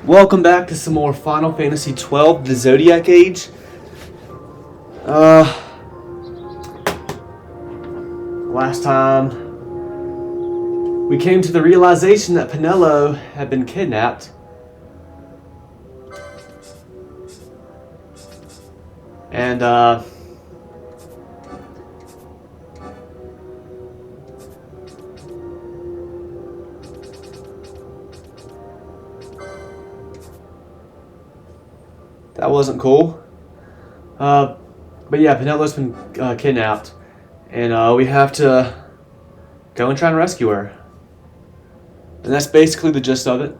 Welcome back to some more Final Fantasy XII, the Zodiac Age. Last time we came to the realization that Penelo had been kidnapped. And, that wasn't cool. But yeah, Penelo's been kidnapped. And we have to go and try and rescue her. And that's basically the gist of it.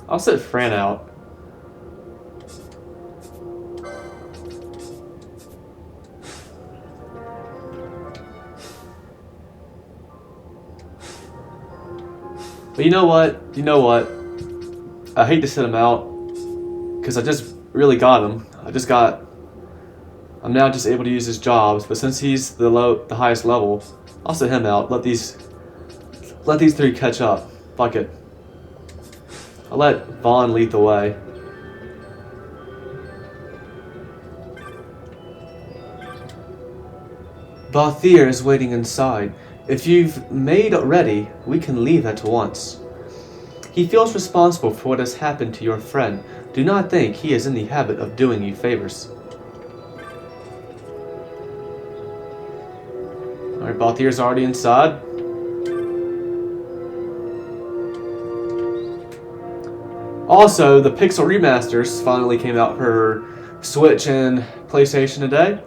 I'll set Fran out. But you know what? I hate to set him out because I just really got him. I'm now just able to use his jobs, but since he's the highest level, I'll set him out. Let these three catch up. Fuck it. I'll let Vaughn lead the way. Balthier is waiting inside. If you've made ready, we can leave at once. He feels responsible for what has happened to your friend. Do not think he is in the habit of doing you favors. Alright, Balthier's already inside. Also, the Pixel Remasters finally came out for Switch and PlayStation today.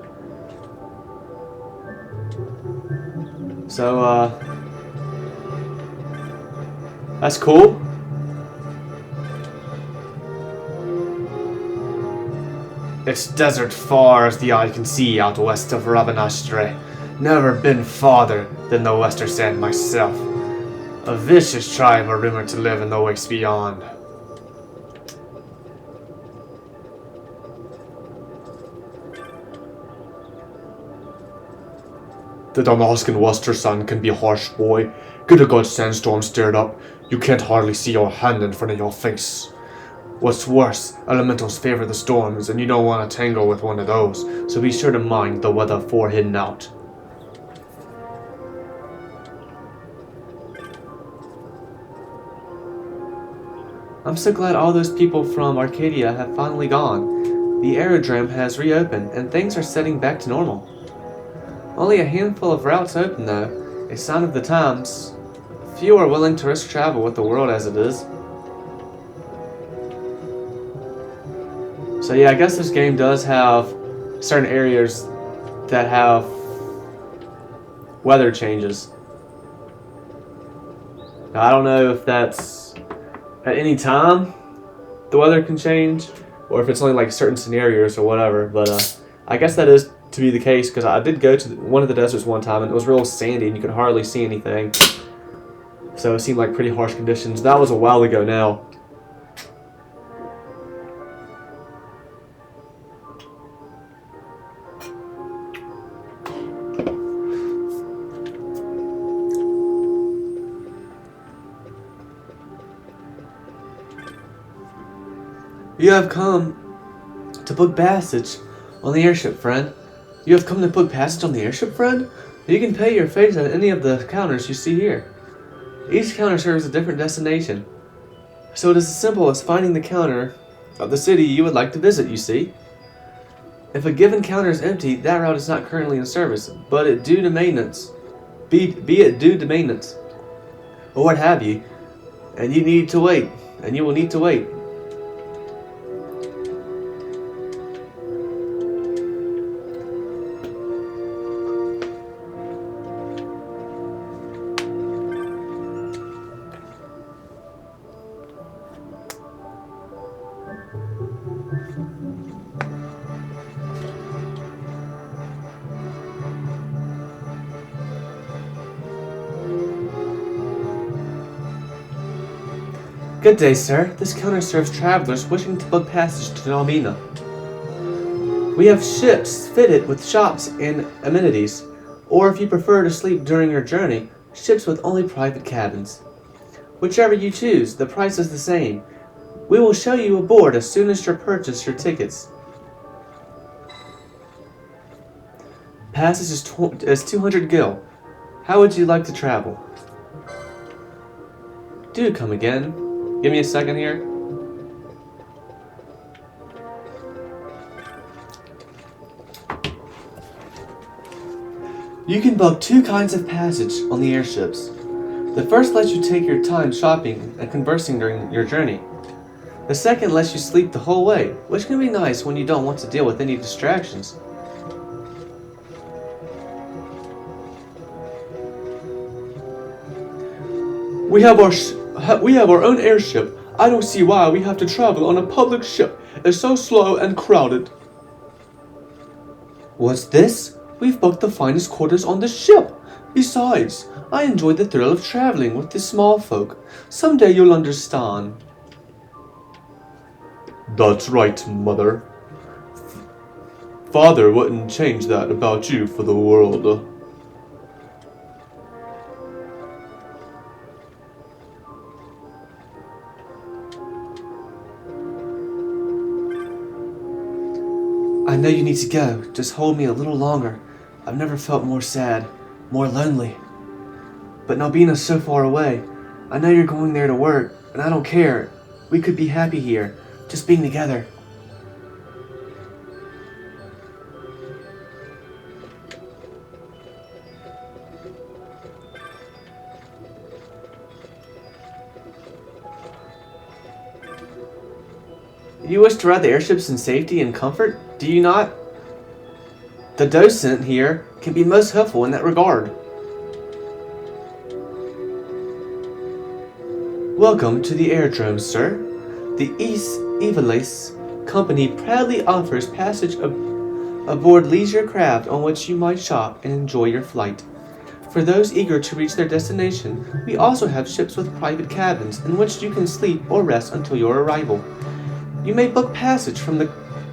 So, that's cool. It's desert far as the eye can see out west of Rabanastre. Never been farther than the western sand myself. A vicious tribe are rumored to live in the wastes beyond. The Damascan western sun can be harsh, boy. Get a good sandstorm stirred up. You can't hardly see your hand in front of your face. What's worse, elementals favor the storms, and you don't want to tangle with one of those, so be sure to mind the weather for hidden out. I'm so glad all those people from Arcadia have finally gone. The Aerodrome has reopened, and things are setting back to normal. Only a handful of routes open though, a sign of the times. Few are willing to risk travel with the world as it is. So yeah, I guess this game does have certain areas that have weather changes. Now, I don't know if that's at any time the weather can change, or if it's only like certain scenarios or whatever, but I guess that is to be the case, because I did go to one of the deserts one time and it was real sandy and you could hardly see anything. So it seemed like pretty harsh conditions. That was a while ago now. You have come to book passage on the airship, friend. You have come to book passage on the airship, friend? You can pay your fares at any of the counters you see here. Each counter serves a different destination, so it is as simple as finding the counter of the city you would like to visit, you see. If a given counter is empty, that route is not currently in service, but it due to maintenance, be it due to maintenance, or what have you, and you need to wait, and you will need to wait. Good day, sir. This counter serves travelers wishing to book passage to Nalbina. We have ships fitted with shops and amenities, or if you prefer to sleep during your journey, ships with only private cabins. Whichever you choose, the price is the same. We will show you aboard as soon as you purchase your tickets. Passage is 200 gil. How would you like to travel? Do come again. Give me a second here. You can book two kinds of passage on the airships. The first lets you take your time shopping and conversing during your journey. The second lets you sleep the whole way, which can be nice when you don't want to deal with any distractions. We have our own airship. I don't see why we have to travel on a public ship. It's so slow and crowded. What's this? We've booked the finest quarters on the ship. Besides, I enjoy the thrill of traveling with the small folk. Someday you'll understand. That's right, Mother. Father wouldn't change that about you for the world. I know you need to go. Just hold me a little longer. I've never felt more sad, more lonely. But Nalbina's so far away. I know you're going there to work, and I don't care. We could be happy here, just being together. You wish to ride the airships in safety and comfort, do you not? The docent here can be most helpful in that regard. Welcome to the Aerodrome, sir. The XII company proudly offers passage aboard leisure craft on which you might shop and enjoy your flight. For those eager to reach their destination, we also have ships with private cabins in which you can sleep or rest until your arrival. You may book passage from the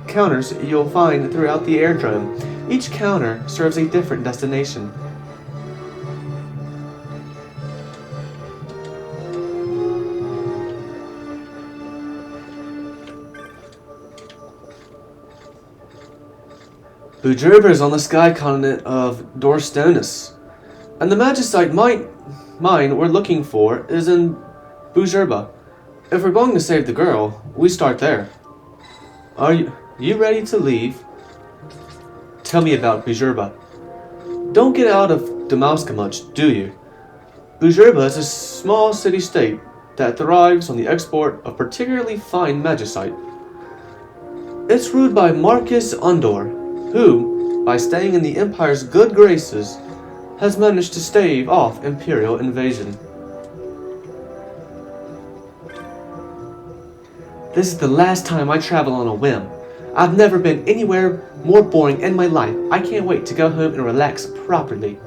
counters you'll find throughout the aerodrome. Each counter serves a different destination. Bujerba is on the sky continent of Dorstonus, and the magicite mine we're looking for is in Bujerba. If we're going to save the girl, we start there. Are you ready to leave? Tell me about Bujerba. Don't get out of Damascus much, do you? Bujerba is a small city-state that thrives on the export of particularly fine magicite. It's ruled by Marcus Undor, who, by staying in the Empire's good graces, has managed to stave off imperial invasion. This is the last time I travel on a whim. I've never been anywhere more boring in my life. I can't wait to go home and relax properly.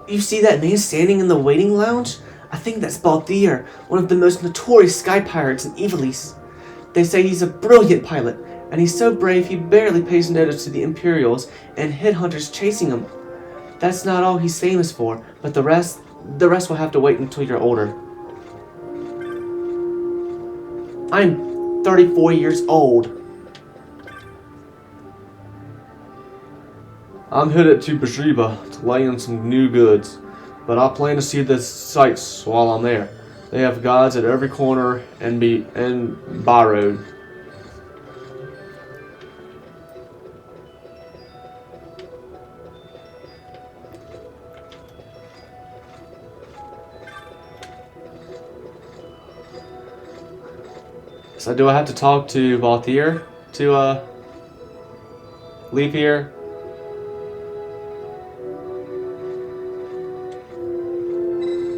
You see that man standing in the waiting lounge? I think that's Balthier, one of the most notorious sky pirates in Ivalice. They say he's a brilliant pilot, and he's so brave he barely pays notice to the Imperials and headhunters chasing him. That's not all he's famous for, but the rest will have to wait until you're older. I'm 34 years old. I'm headed to Bujerba to lay in some new goods, but I plan to see the sights while I'm there. They have guides at every corner and by road. So do I have to talk to Balthier to leave here?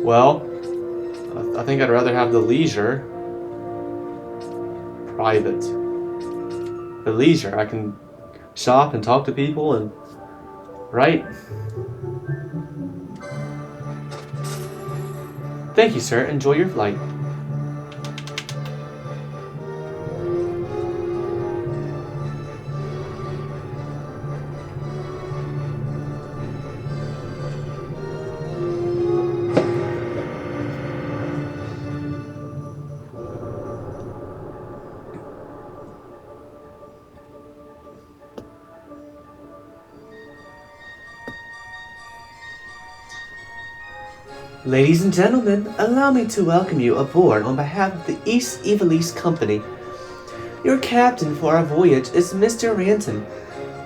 Well, I think I'd rather have the leisure. Private. The leisure. I can shop and talk to people and... Right? Thank you, sir. Enjoy your flight. Ladies and gentlemen, allow me to welcome you aboard on behalf of the East Evilise Company. Your captain for our voyage is Mr. Ranton,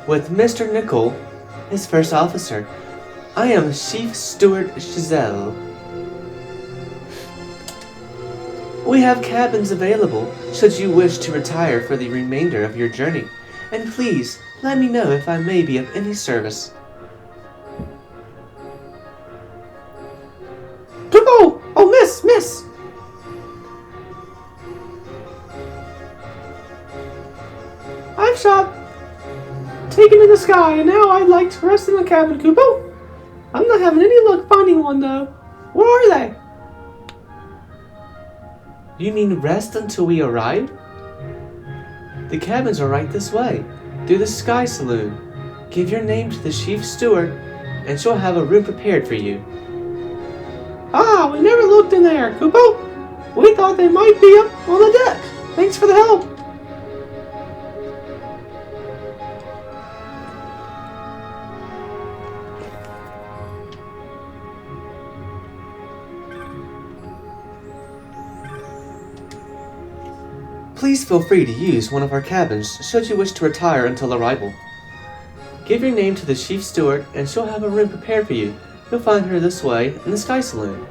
with Mr. Nicol, his first officer. I am Chief Steward Giselle. We have cabins available should you wish to retire for the remainder of your journey, and please let me know if I may be of any service. Kubo! Oh, miss! I've shot, taken to the sky, and now I'd like to rest in the cabin, Kubo. I'm not having any luck finding one, though. Where are they? You mean rest until we arrive? The cabins are right this way, through the Sky Saloon. Give your name to the chief steward, and she'll have a room prepared for you. Ah, we never looked in there, Kubo. We thought they might be up on the deck. Thanks for the help. Please feel free to use one of our cabins should you wish to retire until arrival. Give your name to the chief steward and she'll have a room prepared for you. You'll find her this way in the Sky Saloon.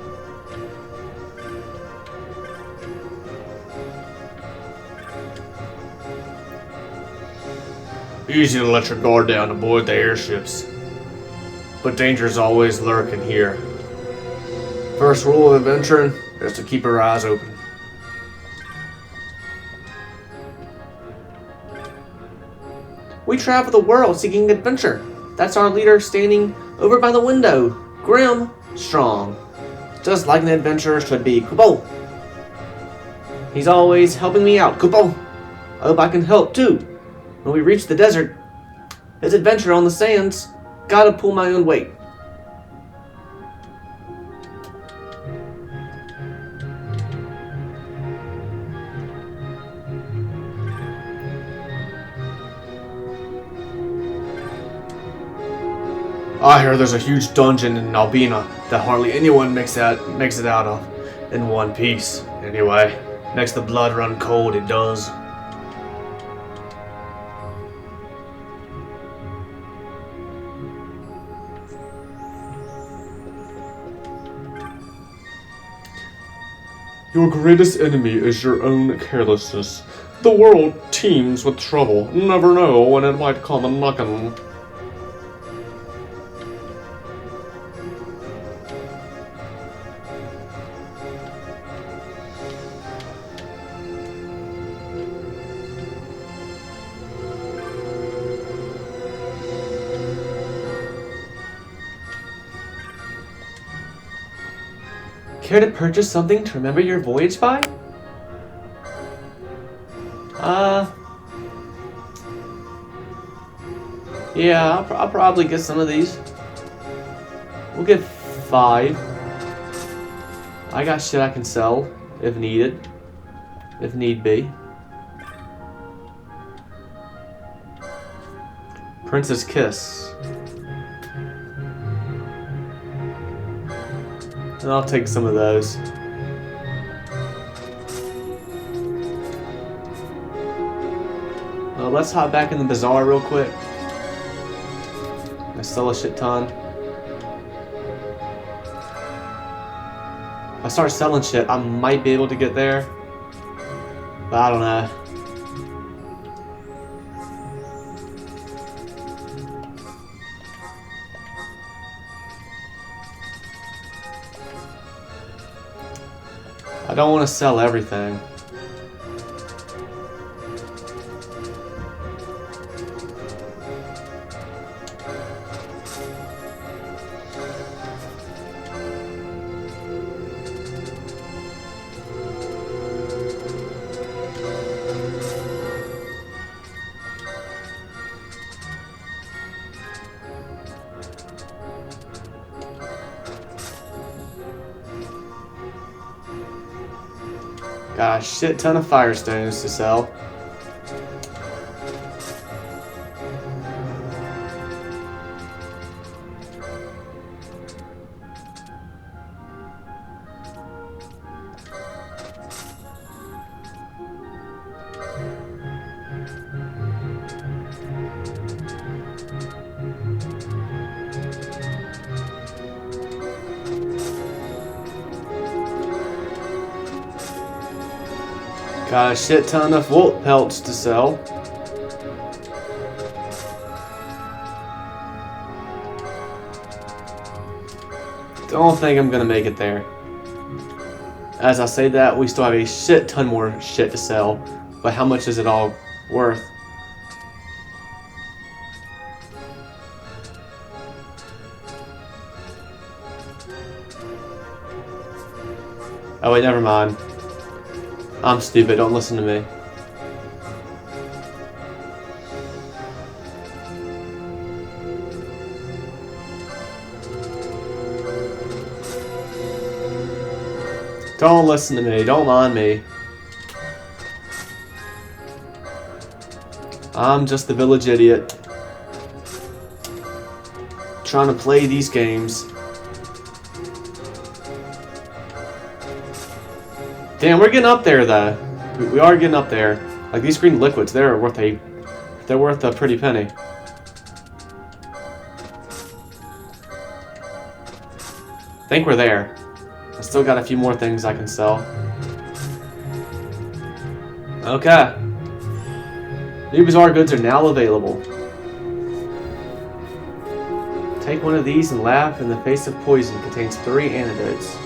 Easy to let your guard down aboard the airships, but dangers always lurking here. First rule of adventuring is to keep your eyes open. We travel the world seeking adventure. That's our leader standing over by the window. Grim, strong. Just like an adventurer should be, Kubo. He's always helping me out, Kubo. I hope I can help too. When we reach the desert, his adventure on the sands, gotta pull my own weight. I hear there's a huge dungeon in Nalbina that hardly anyone makes it out of in one piece. Anyway, makes the blood run cold, it does. Your greatest enemy is your own carelessness. The world teems with trouble. Never know when it might come a-knockin'. Care to purchase something to remember your voyage by? Yeah, I'll probably get some of these. We'll get 5. I got shit I can sell if needed. If need be. Princess Kiss. And I'll take some of those. Let's hop back in the bazaar real quick. I sell a shit ton. If I start selling shit, I might be able to get there. But I don't know. I don't want to sell everything. Got a shit ton of firestones to sell. Got a shit ton of wool pelts to sell. Don't think I'm gonna make it there. As I say that, we still have a shit ton more shit to sell. But how much is it all worth? Oh wait, never mind. I'm stupid, don't listen to me. Don't listen to me, don't mind me. I'm just the village idiot. Trying to play these games. Damn, we're getting up there though. We are getting up there. Like these green liquids, they're worth a pretty penny. I think we're there. I still got a few more things I can sell. Okay. New bizarre goods are now available. Take one of these and laugh in the face of poison. Contains 3 antidotes.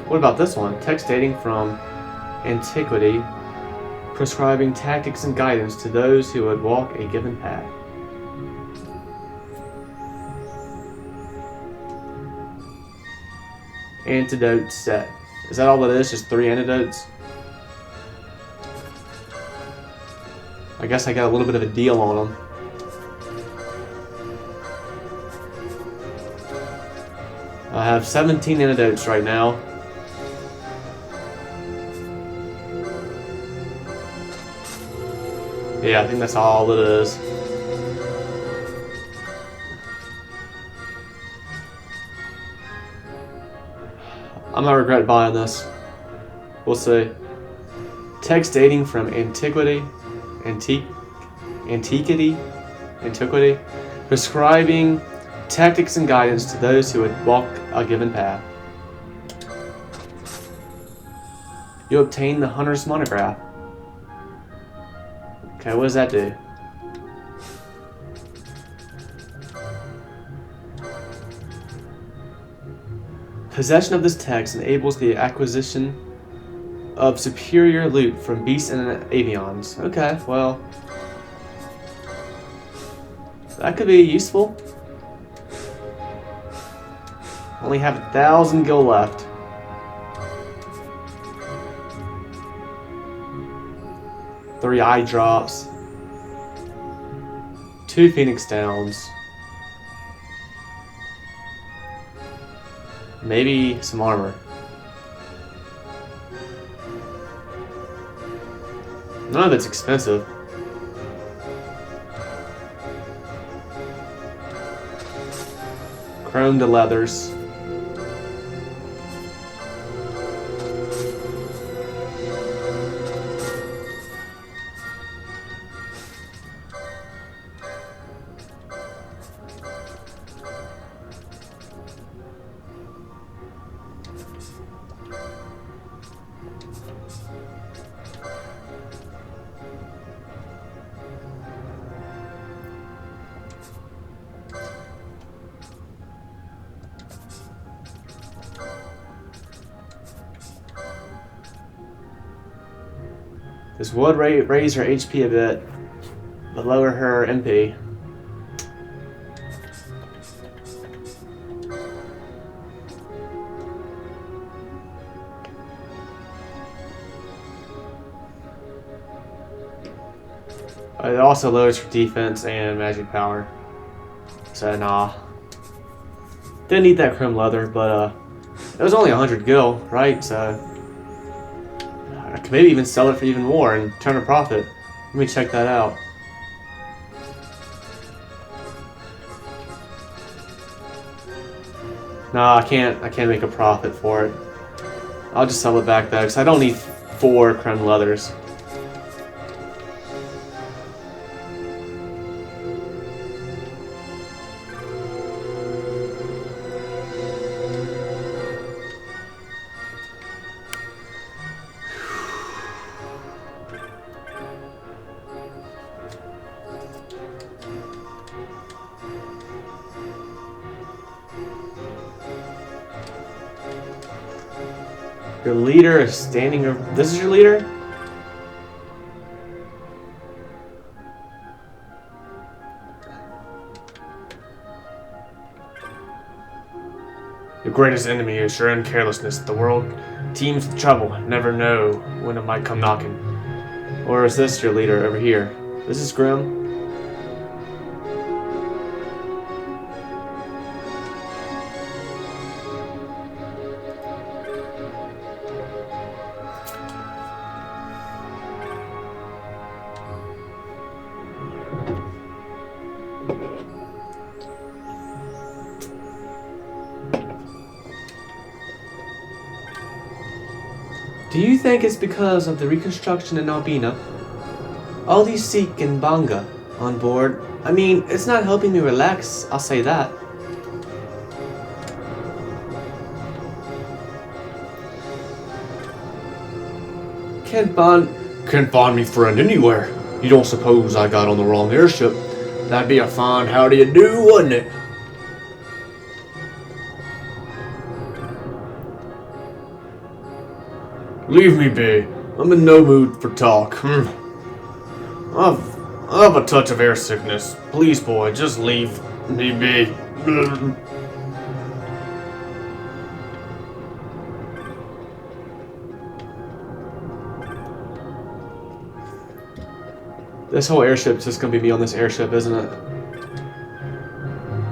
What about this one? Text dating from antiquity, prescribing tactics and guidance to those who would walk a given path. Antidote set. Is that all it is? Just 3 antidotes? I guess I got a little bit of a deal on them. I have 17 antidotes right now. Yeah, I think that's all it is. I might regret buying this. We'll see. Text dating from antiquity, prescribing tactics and guidance to those who would walk a given path. You obtain the Hunter's Monograph. Okay, what does that do? Possession of this text enables the acquisition of superior loot from beasts and avians. Okay, well, that could be useful. Only have 1,000 gil left. Three eye drops. 2 Phoenix Downs. Maybe some armor. None of it's expensive. Chromed leathers. This would raise her HP a bit, but lower her MP. It also lowers her defense and magic power. So nah. Didn't need that chrome leather, but it was only 100 gil, right? So I could maybe even sell it for even more and turn a profit. Let me check that out. Nah, I can't make a profit for it. I'll just sell it back though, because I don't need 4 chrome leathers. Your leader is standing. This is your leader? Your greatest enemy is your own carelessness. The world teems with trouble. Never know when it might come knocking. Or is this your leader over here? This is Grim. Do you think it's because of the reconstruction in Nalbina? All these Sikh and Banga on board. I mean, it's not helping me relax, I'll say that. Can't find me friend anywhere. You don't suppose I got on the wrong airship? That'd be a fine how do you do, wouldn't it? Leave me be. I'm in no mood for talk. I have a touch of air sickness. Please, boy, just leave me be. This whole airship's just gonna be me on this airship, isn't it?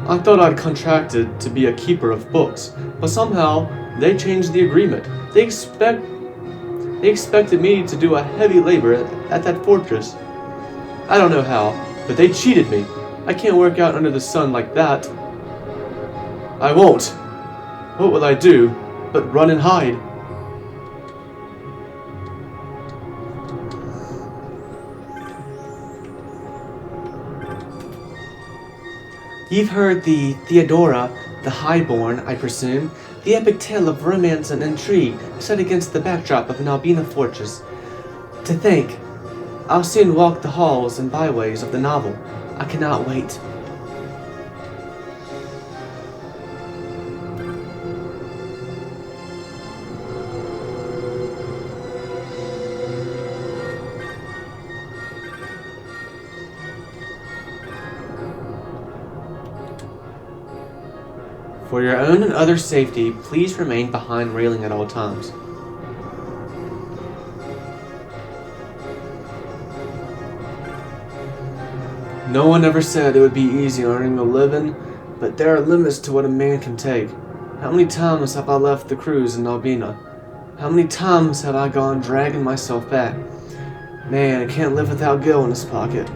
I thought I'd contracted to be a keeper of books, but somehow they changed the agreement. They expected me to do a heavy labor at that fortress. I don't know how, but they cheated me. I can't work out under the sun like that. I won't. What will I do but run and hide? You've heard the Theodora, the Highborn, I presume, the epic tale of romance and intrigue set against the backdrop of an Nalbina fortress. To think, I'll soon walk the halls and byways of the novel. I cannot wait. For your own and others' safety, please remain behind railing at all times. No one ever said it would be easy earning a living, but there are limits to what a man can take. How many times have I left the cruise in Nalbina? How many times have I gone dragging myself back? Man, I can't live without Gil in his pocket.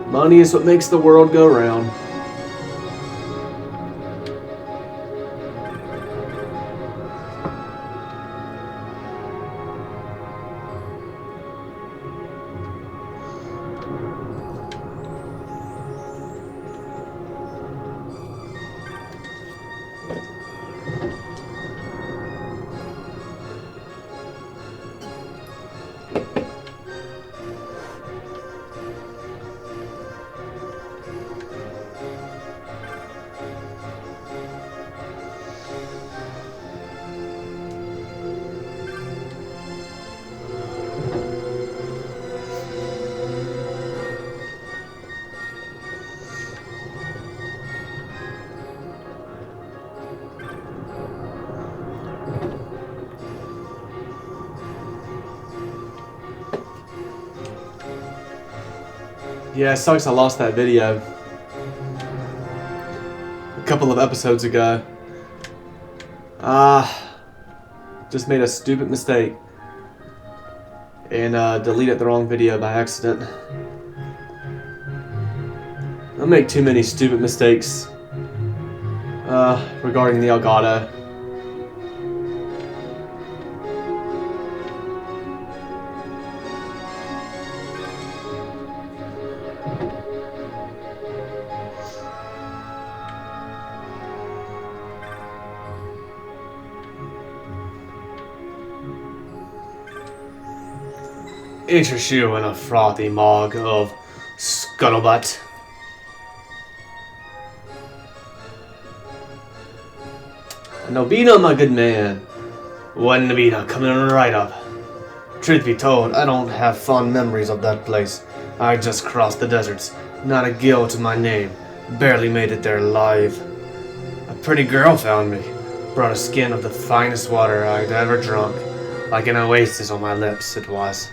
Money is what makes the world go round. Yeah, it sucks I lost that video a couple of episodes ago. Just made a stupid mistake and deleted the wrong video by accident. I make too many stupid mistakes regarding the Elgato. Interest you in a frothy mug of scuttlebutt? Nalbina, my good man. One Nalbina coming right up. Truth be told, I don't have fond memories of that place. I just crossed the deserts, not a gill to my name. Barely made it there alive. A pretty girl found me. Brought a skin of the finest water I'd ever drunk. Like an oasis on my lips, it was.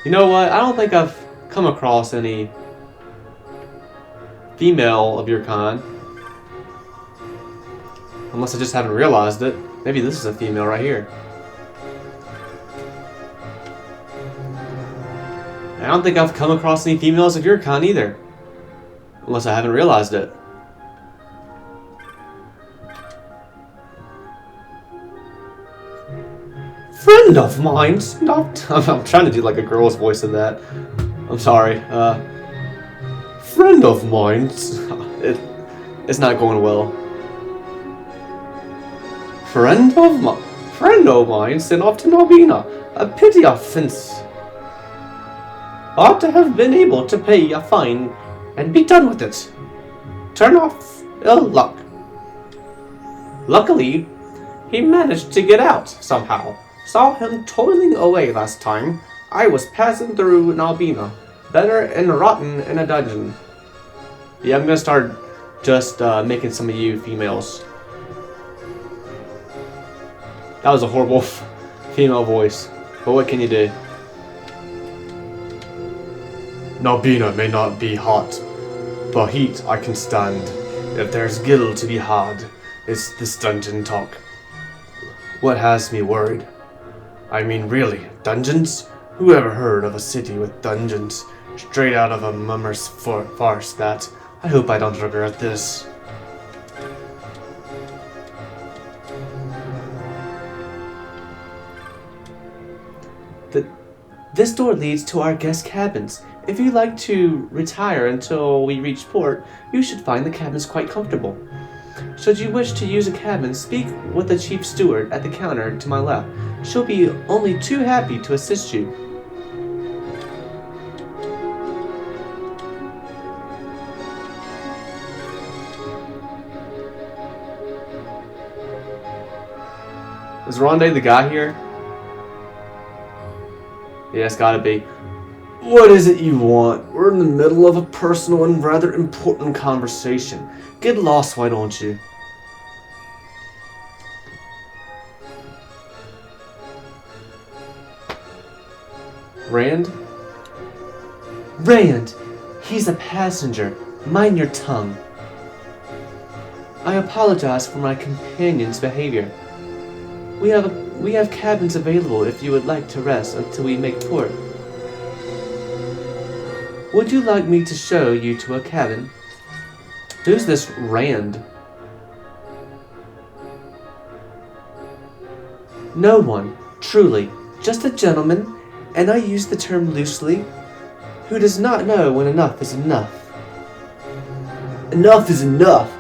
You know what? I don't think I've come across any female of your kind. Unless I just haven't realized it. Maybe this is a female right here. I don't think I've come across any females of your kind either. Unless I haven't realized it. Friend of mine, I'm trying to do like a girl's voice in that. I'm sorry. Friend of mine. It's not going well. Friend of mine sent off to Nalbina. A petty offense. Ought to have been able to pay a fine and be done with it. Turn off ill luck. Luckily, he managed to get out somehow. Saw him toiling away last time. I was passing through Nalbina. Better and rotten in a dungeon. Yeah, I'm gonna start just making some of you females. That was a horrible female voice. But what can you do? Nalbina may not be hot, but heat I can stand. If there's gill to be had, it's this dungeon talk. What has me worried? I mean, really, dungeons? Who ever heard of a city with dungeons? Straight out of a mummer's farce that. I hope I don't regret this. This door leads to our guest cabins. If you'd like to retire until we reach port, you should find the cabins quite comfortable. Should you wish to use a cabin, speak with the chief steward at the counter to my left. She'll be only too happy to assist you. Is Ronde the guy here? Yeah, it's gotta be. What is it you want? We're in the middle of a personal and rather important conversation. Get lost, why don't you? Rand? Rand! He's a passenger. Mind your tongue. I apologize for my companion's behavior. We have cabins available if you would like to rest until we make port. Would you like me to show you to a cabin? Who's this Rand? No one, truly, just a gentleman, and I use the term loosely, who does not know when enough is enough. Enough is enough!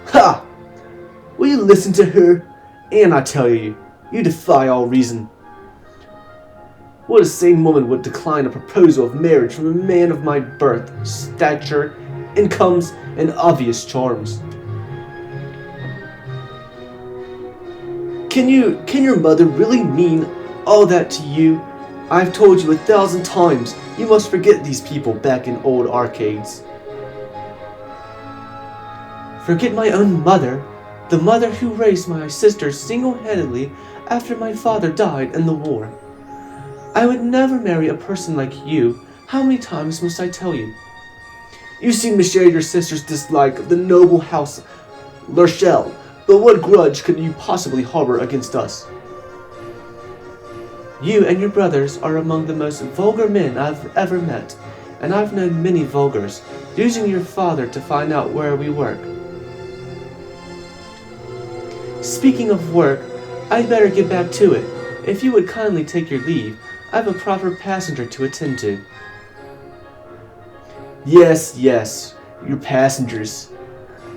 Ha! Will you listen to her? And I tell you, you defy all reason. What sane woman would decline a proposal of marriage from a man of my birth, stature, incomes, and obvious charms? Can your mother really mean all that to you? I've told you 1,000 times, you must forget these people back in old arcades. Forget my own mother? The mother who raised my sister single-handedly after my father died in the war. I would never marry a person like you. How many times must I tell you? You seem to share your sister's dislike of the noble house Lurchel, but what grudge could you possibly harbor against us? You and your brothers are among the most vulgar men I've ever met, and I've known many vulgars, using your father to find out where we work. Speaking of work, I'd better get back to it. If you would kindly take your leave, I have a proper passenger to attend to. Yes, your passengers.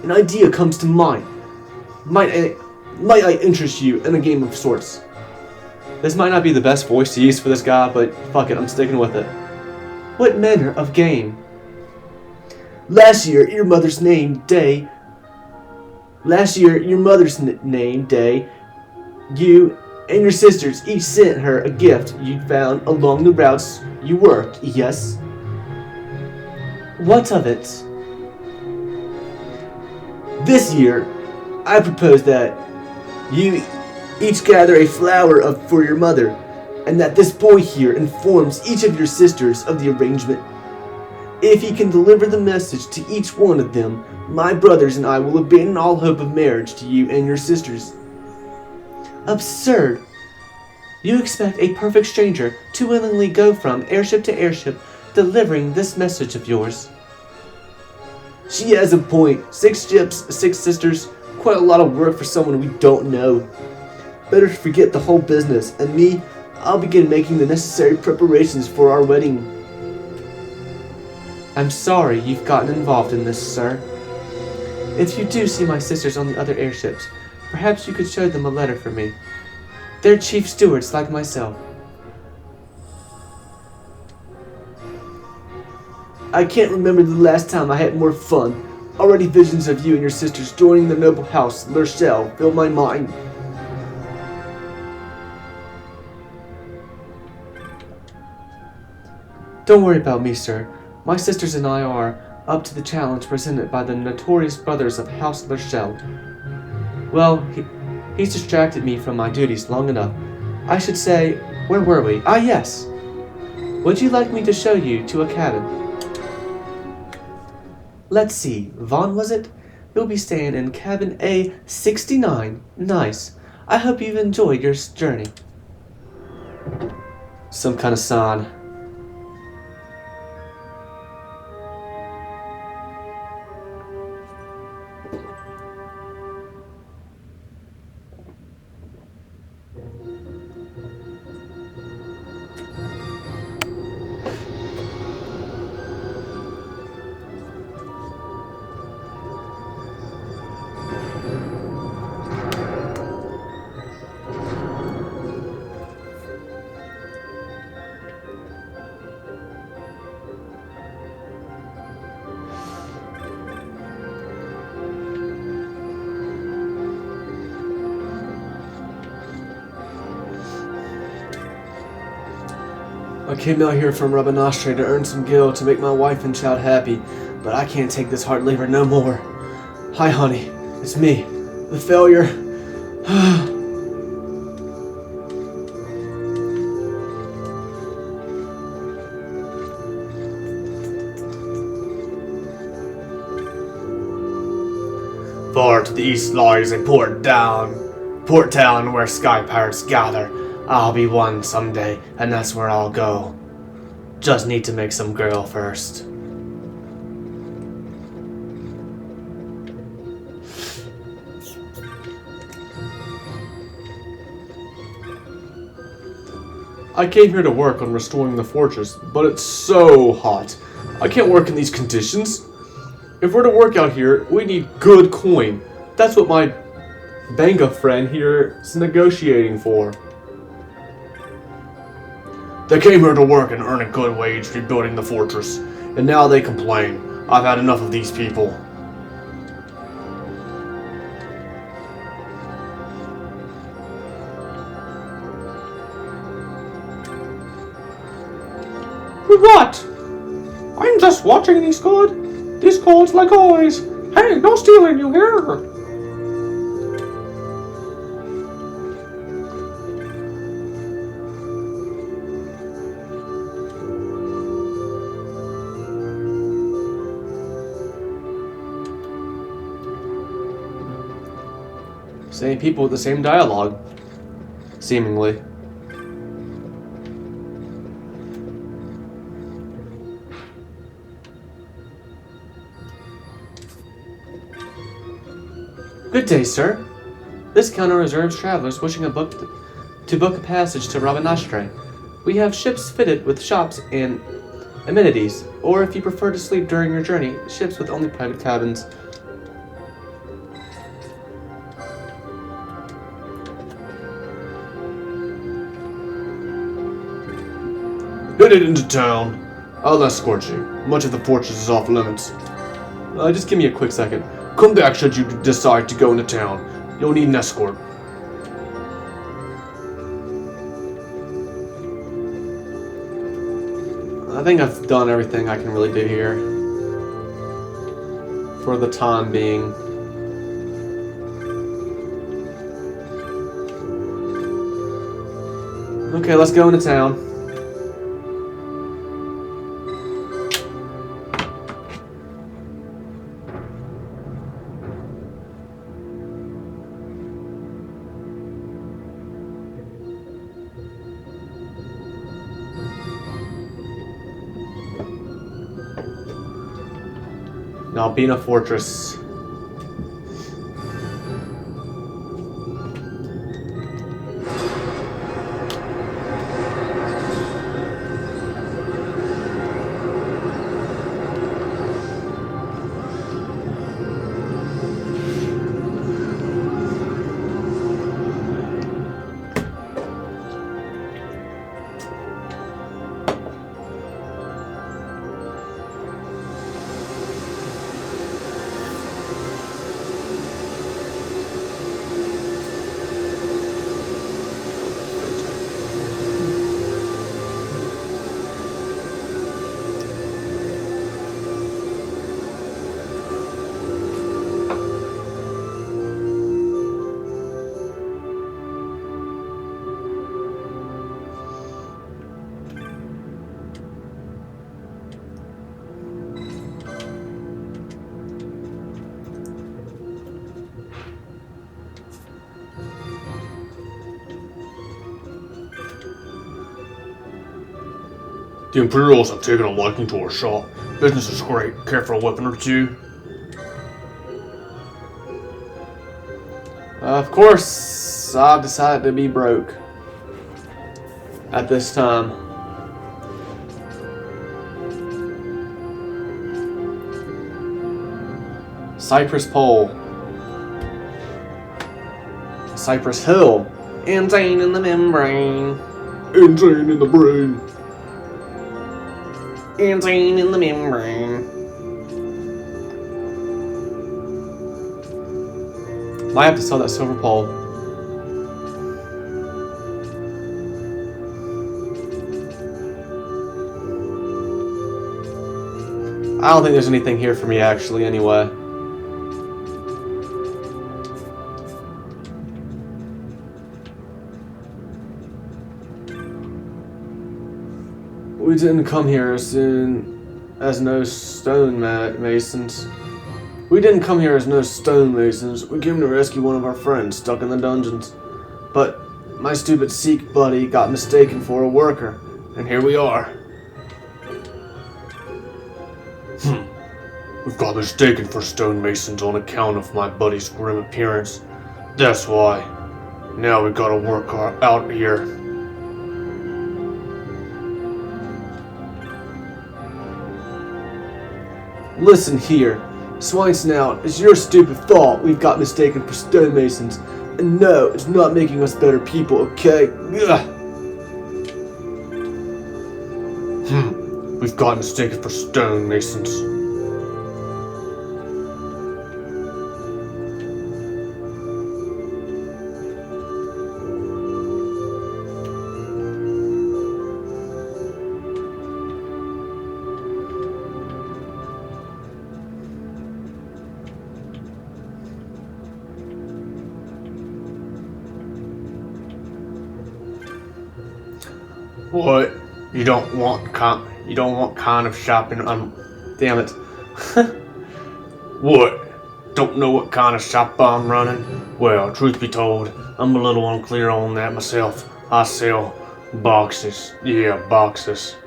An idea comes to mind. Might I interest you in a game of sorts? This might not be the best voice to use for this guy, but fuck it, I'm sticking with it. What manner of game? Last year, your mother's name, Day, Last year, your mother's name day, you and your sisters each sent her a gift you found along the routes you worked, yes? What of it? This year, I propose that you each gather a flower for your mother, and that this boy here informs each of your sisters of the arrangement. If he can deliver the message to each one of them, my brothers and I will abandon all hope of marriage to you and your sisters. Absurd! You expect a perfect stranger to willingly go from airship to airship delivering this message of yours. She has a point. 6 ships, 6 sisters, quite a lot of work for someone we don't know. Better forget the whole business, and me, I'll begin making the necessary preparations for our wedding. I'm sorry you've gotten involved in this, sir. If you do see my sisters on the other airships, perhaps you could show them a letter for me. They're chief stewards like myself. I can't remember the last time I had more fun. Already visions of you and your sisters joining the noble house, L'Urchel, fill my mind. Don't worry about me, sir. My sisters and I are up to the challenge presented by the notorious brothers of House L'Urchel. Well, he's distracted me from my duties long enough. I should say, where were we? Ah, yes! Would you like me to show you to a cabin? Let's see, Vaughn was it? You'll be staying in cabin A69. Nice. I hope you've enjoyed your journey. Some kind of sign. I came out here from Rabanastre to earn some gil to make my wife and child happy, but I can't take this hard labor no more. Hi, honey. It's me. The failure. Far to the east lies a port town where sky pirates gather. I'll be one someday, and that's where I'll go. Just need to make some girl first. I came here to work on restoring the fortress, but it's so hot. I can't work in these conditions. If we're to work out here, we need good coin. That's what my Banga friend here is negotiating for. They came here to work and earn a good wage rebuilding the fortress, and now they complain. I've had enough of these people. What? I'm just watching these gods like always. Hey, no stealing, you hear? Same people with the same dialogue, seemingly. Good day, sir. This counter reserves travelers wishing to book a passage to Rabanastre. We have ships fitted with shops and amenities, or if you prefer to sleep during your journey, ships with only private cabins. Headed into town. I'll escort you. Much of the fortress is off limits. Just give me a quick second. Come back should you decide to go into town. You'll need an escort. I think I've done everything I can really do here. For the time being. Okay, let's go into town. Nalbina Fortress. The Imperials have taken a liking to our shop. Business is great. Care for a weapon or two? Of course, I've decided to be broke. At this time. Cypress Pole. Cypress Hill. Insane in the membrane. Insane in the brain. Insane in the membrane. Might have to sell that silver pole. I don't think there's anything here for me actually anyway. We didn't come here as soon as no stonemasons. We didn't come here as no stonemasons. We came to rescue one of our friends stuck in the dungeons. But my stupid Sikh buddy got mistaken for a worker, and here we are. We've got mistaken for stonemasons on account of my buddy's grim appearance. That's why. Now we gotta work out here. Listen here, Swine Snout, it's your stupid fault we've got mistaken for stonemasons. And no, it's not making us better people, okay? Ugh. We've got mistaken for stonemasons. What? You don't want kind of shopping? Damn it. What? Don't know what kind of shop I'm running? Well, truth be told, I'm a little unclear on that myself. I sell boxes. Yeah, boxes.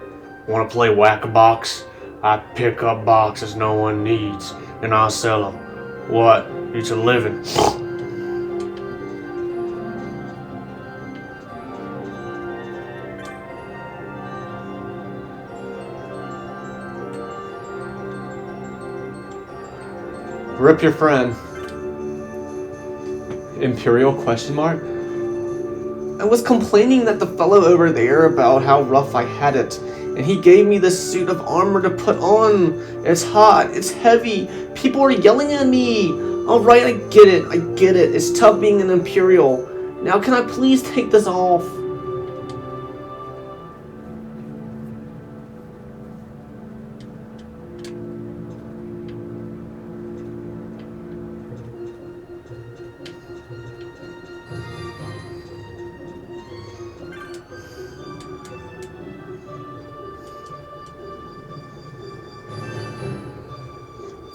Want to play whack-a-box? I pick up boxes no one needs, and I sell them. What? It's a living. Rip your friend. Imperial question mark? I was complaining that the fellow over there about how rough I had it, and he gave me this suit of armor to put on. It's hot, it's heavy, people are yelling at me. Alright, I get it. It's tough being an Imperial. Now can I please take this off?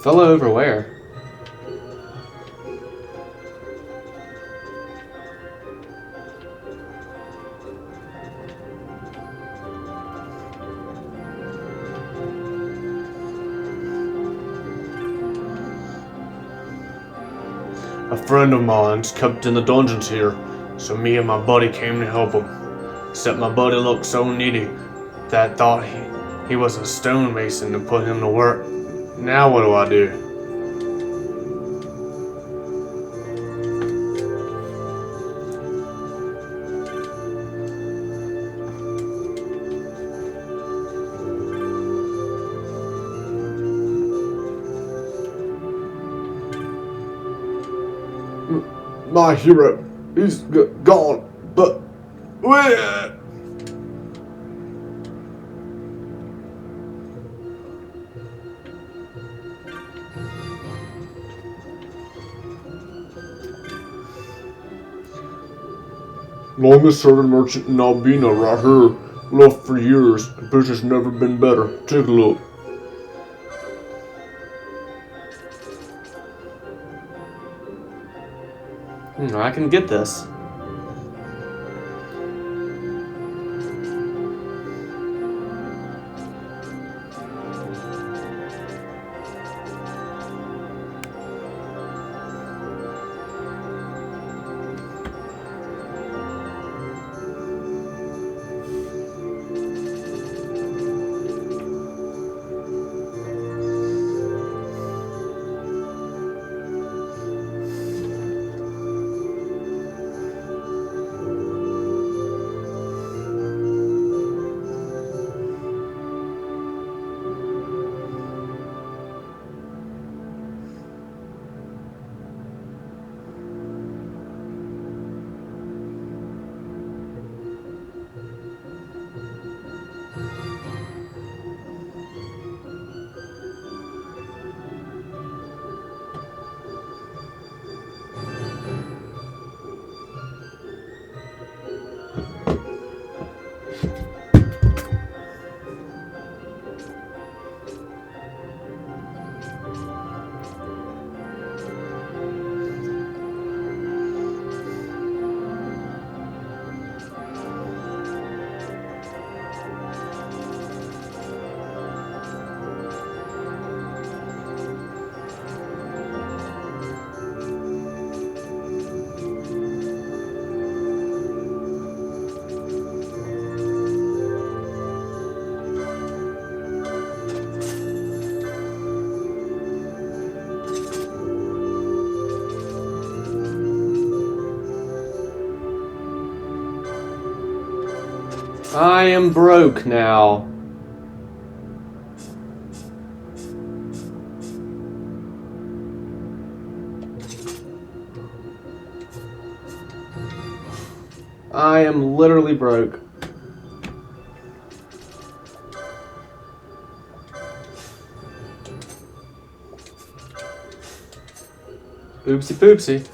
Fell over where? A friend of mine's kept in the dungeons here, so me and my buddy came to help him. Except my buddy looked so needy that I thought he was a stonemason to put him to work. Now what do I do? My hero, he's gone, but where? Longest serving merchant in Nalbina right here. Left for years. The business never been better. Take a look. I can get this. I am broke now. I am literally broke. Oopsie poopsie.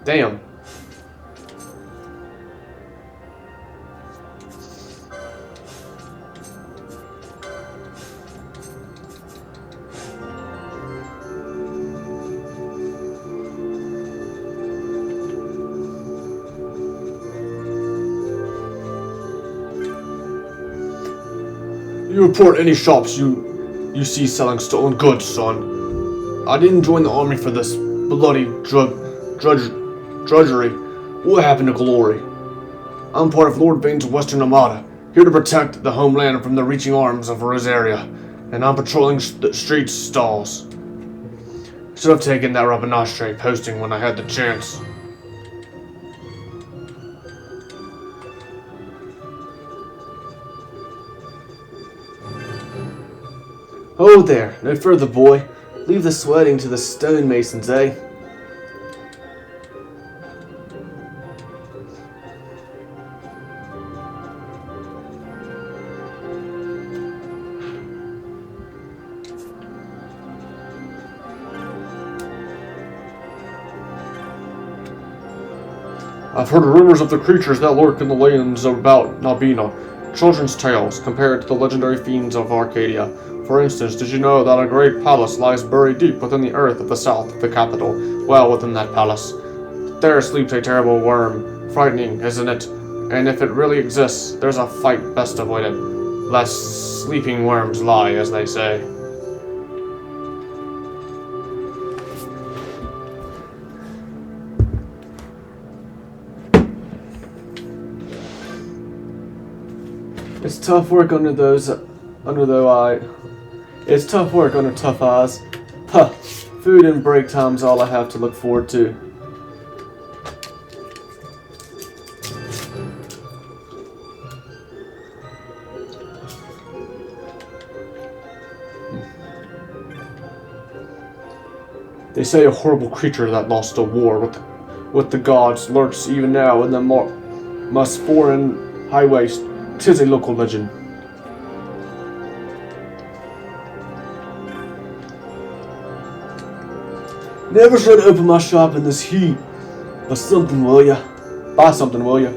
Damn. You report any shops you see selling stolen goods, son. I didn't join the army for this bloody drudgery. What happened to glory? I'm part of Lord Vane's Western Armada, here to protect the homeland from the reaching arms of Rosaria. and I'm patrolling the street stalls. Should have taken that rubber ashtray posting when I had the chance. Oh there, no further, boy. Leave the sweating to the stonemasons, eh? I've heard rumors of the creatures that lurk in the lands about Nalbina. Children's tales compared to the legendary fiends of Arcadia. For instance, did you know that a great palace lies buried deep within the earth of the south of the capital? Well, within that palace, there sleeps a terrible worm. Frightening, isn't it? And if it really exists, there's a fight best avoided. Lest sleeping worms lie, as they say. It's tough work under It's tough work under tough eyes. Huh. Food and break time's all I have to look forward to. They say a horrible creature that lost a war with the gods lurks even now in the most foreign highways. 'Tis a local legend. Never should open my shop in this heat. But something, will ya? Buy something, will ya?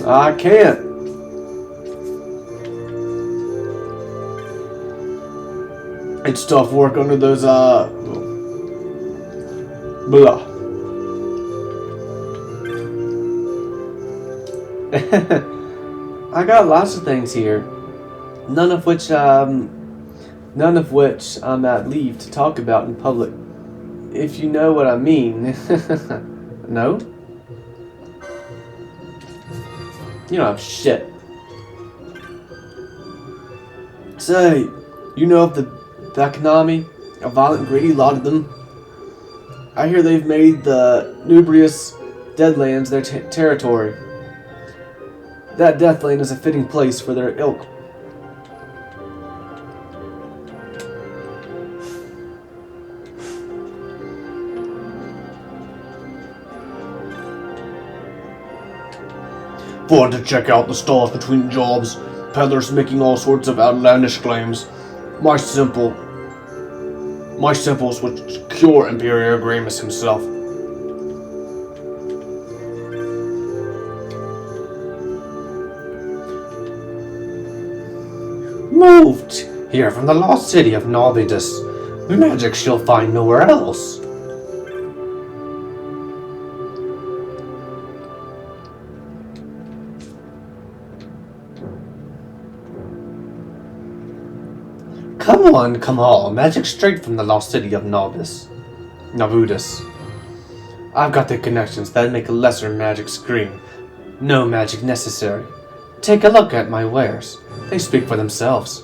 I can't. It's tough work under those, blah. I got lots of things here. None of which I'm at leave to talk about in public. If you know what I mean. No? You don't have shit. Say, you know of the Bakanami? A violent, greedy lot of them? I hear they've made the Nubrious Deadlands their territory. That Deathland is a fitting place for their ilk. Fun to check out the stalls between jobs. Peddlers making all sorts of outlandish claims. My simples would cure Imperial Gramus himself. Moved here from the lost city of Nalbina. Magic she'll find nowhere else. Come on, magic straight from the lost city of Navudis. I've got the connections that make a lesser magic scream. No magic necessary. Take a look at my wares. They speak for themselves.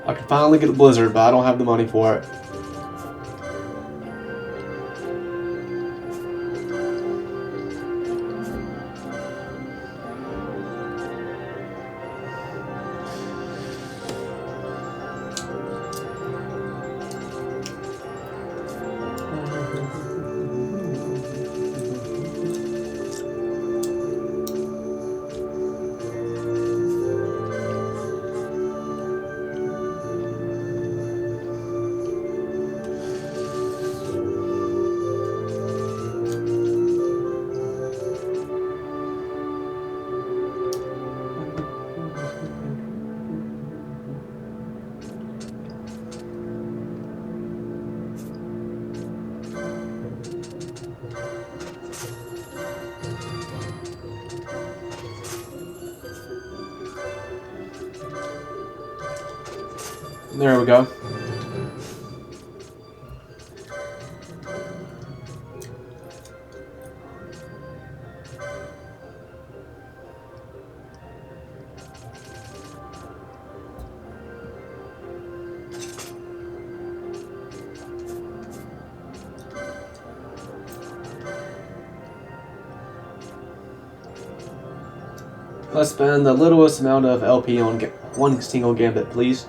I can finally get a blizzard, but I don't have the money for it. There we go. Let's spend the littlest amount of LP on one single gambit, please.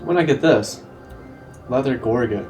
When I get this, leather gorget.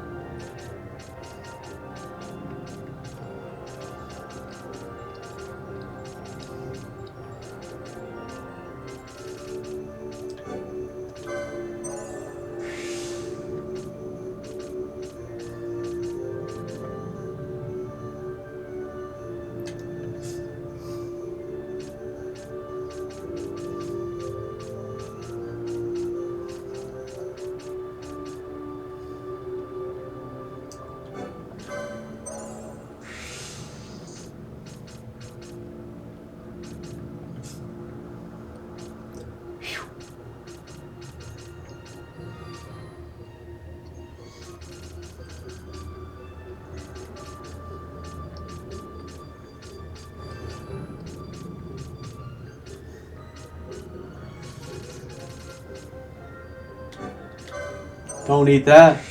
Don't eat that,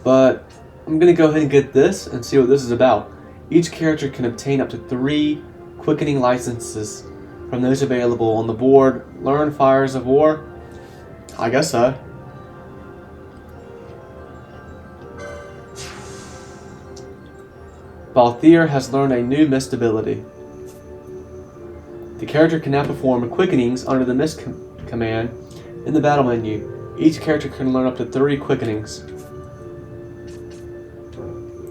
but I'm gonna go ahead and get this and see what this is about. Each character can obtain up to 3 quickening licenses from those available on the board. Learn Fires of War? I guess so. Balthier has learned a new mist ability. The character can now perform quickenings under the mist command in the battle menu. Each character can learn up to 3 quickenings.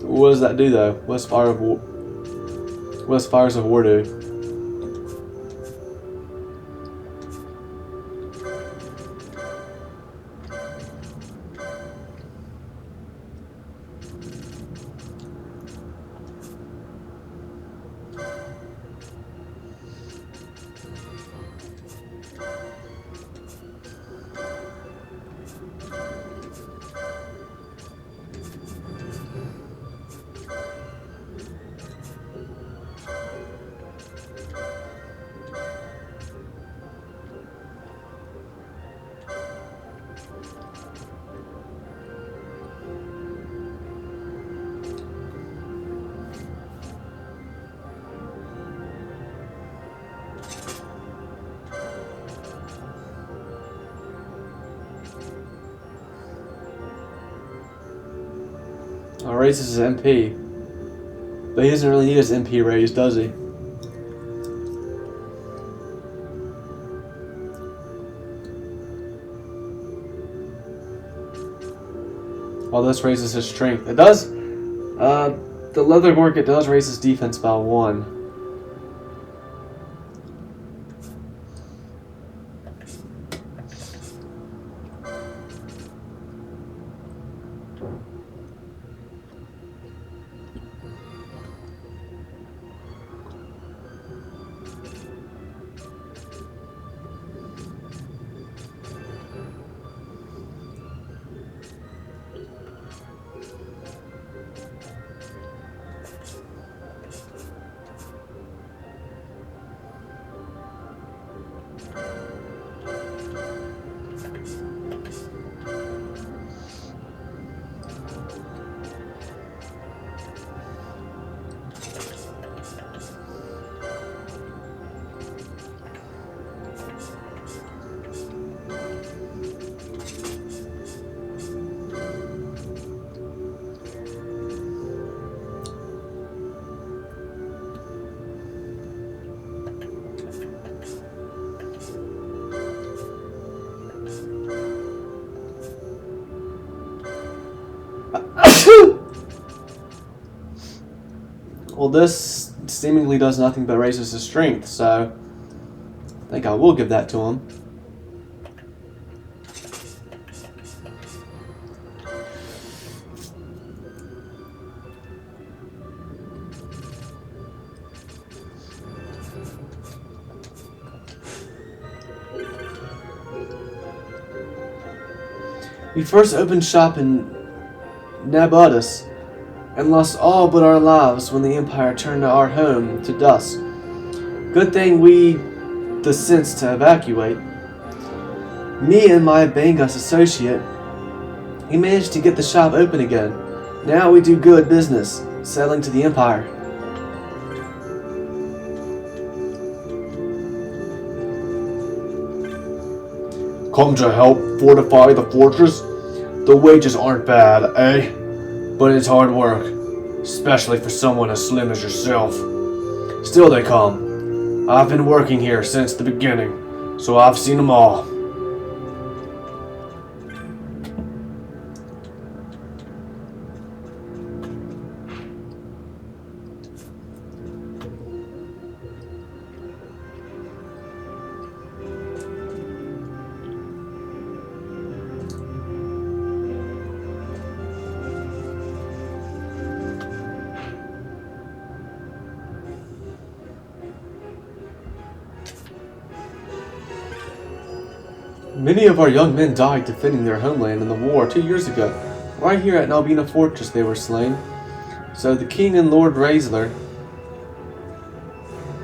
What does that do though? What does Fires of War do? Raises his MP. But he doesn't really need his MP raised, does he? Well, this raises his strength. It does. The leather gorget does raise his defense by 1. Well, this seemingly does nothing but raises his strength, so I think I will give that to him. We first opened shop in Nabudus and lost all but our lives when the Empire turned our home to dust. Good thing we the sense to evacuate. Me and my Bangus associate, he managed to get the shop open again. Now we do good business, selling to the Empire. Come to help fortify the fortress? The wages aren't bad, eh? But it's hard work, especially for someone as slim as yourself. Still they come. I've been working here since the beginning, so I've seen them all. Many of our young men died defending their homeland in the war 2 years ago. Right here at Nalbina Fortress they were slain. So the king and Lord Raisler.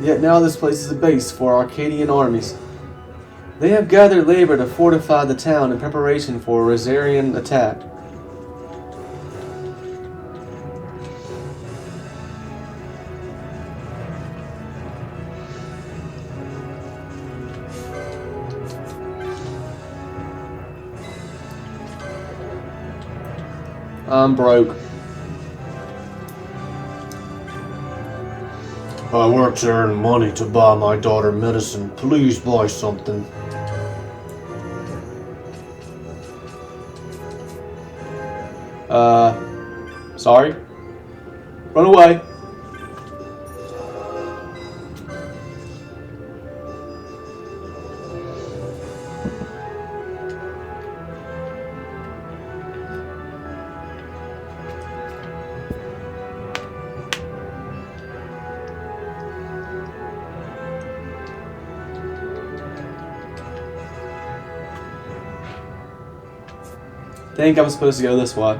Yet now this place is a base for Arcadian armies. They have gathered labor to fortify the town in preparation for a Rosarian attack. I'm broke. I work to earn money to buy my daughter medicine. Please buy something. Sorry. Run away. Think I'm supposed to go this way.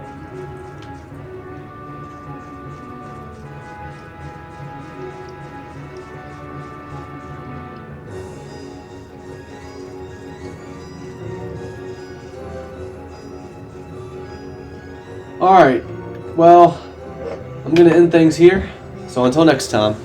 Alright, well, I'm gonna end things here, so until next time.